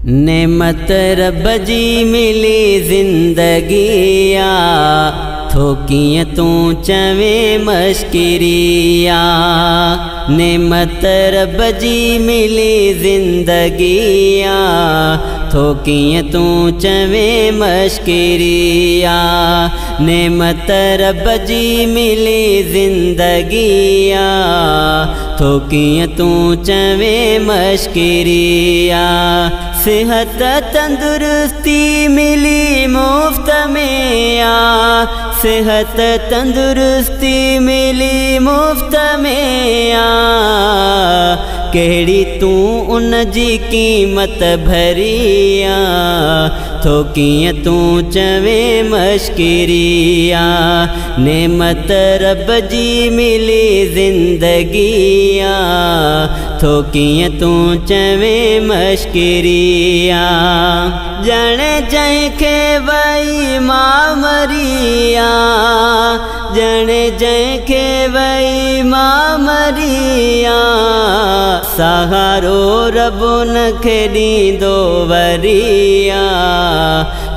नेमत रब जी मिली जिंदगिया थोकिय तू चवे मश्किरिया। नेमत रब जी मिली जिंदगिया थोकिय तू चवे मश्किरिया। नेमत रब जी मिली जिंदगिया थोकिय तू चवे मश्किरिया। सेहत तंदुरुस्ती मिली मुफ्त में आ, सेहत तंदुरुस्ती मिली मुफ्त में आ। केड़ी तू उन जी कीमत भरिया थोकिय तू चवे मश्किरिया। नेमत रब जी मिली जिंदगिया थोकिय तू चवे मश्किरिया। जने जैखे वही माँ मरिया, जने जैखे वही माँ मरिया। सहारो रब न खेदी दो वरिया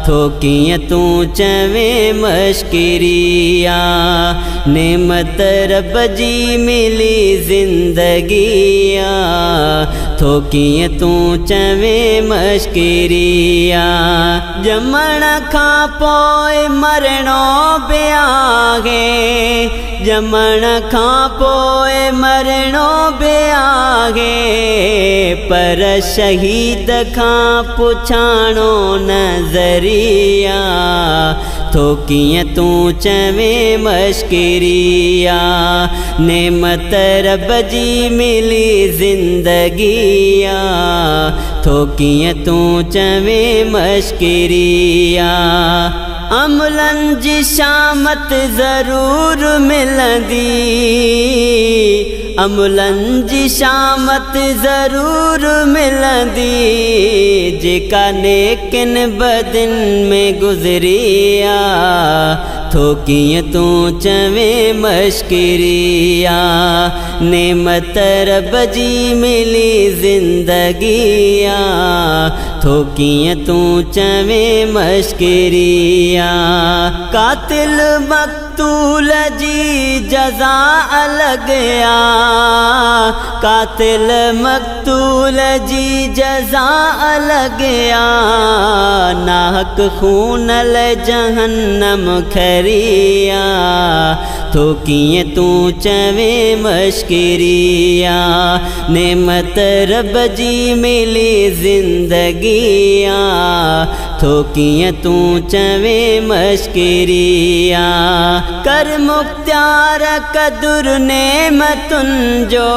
थोकिय तू चवे मश्किरिया। नेमत रब जी मिली जिंदगिया थोकिय तू चवे मश्किरिया। जमण खां पोइ मरणो ब्याहे, जमण खां पोइ मरणो ब्याहे। पर शहीद खां पुछाणो नज़रिया थोकिय तू चवे मश्किरिया। नेमत रब जी मिली जिंदगिया थोकिय तू चवे मश्किरिया। अमलन जी शामत ज़रूर मिलंदी, अमलन जी शामत ज़रूर मिलंदी। जेका नेकिन बदिन में गुज़रिया थोकिय तू चवे मश्किरिया। नेमत रब जी मिली जिंदगिया थोकिय तू चवे मश्किरिया। कातिल मक़तूल जी जज़ा अलग आ, कातिल मक़तूल जी जज़ा अलग आ। नाहक खूनल जहन्नम खरिया थोकिय तू चवे मश्किरिया। नेमत रब जी मिली जिंदगिया थोकिय तू चवे मश्किरिया। कर मुख्तियार कदुर नेमतुन जो,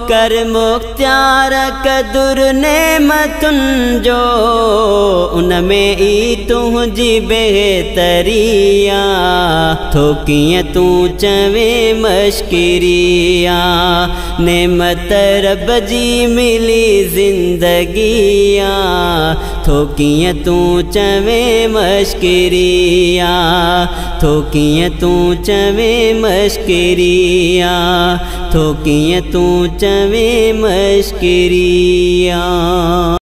कर मुख्तियार कदुर नेमतुन जो। उनमें ई तुझी बेहतरिया थोकिय तू चवे मश्किरिया। नेमत रब जी मिली जिंदगिया थोकिय तू चवे मश्किरिया थोकिय तू चवे मश्किरिया थोकिय तू चवे मश्किरिया।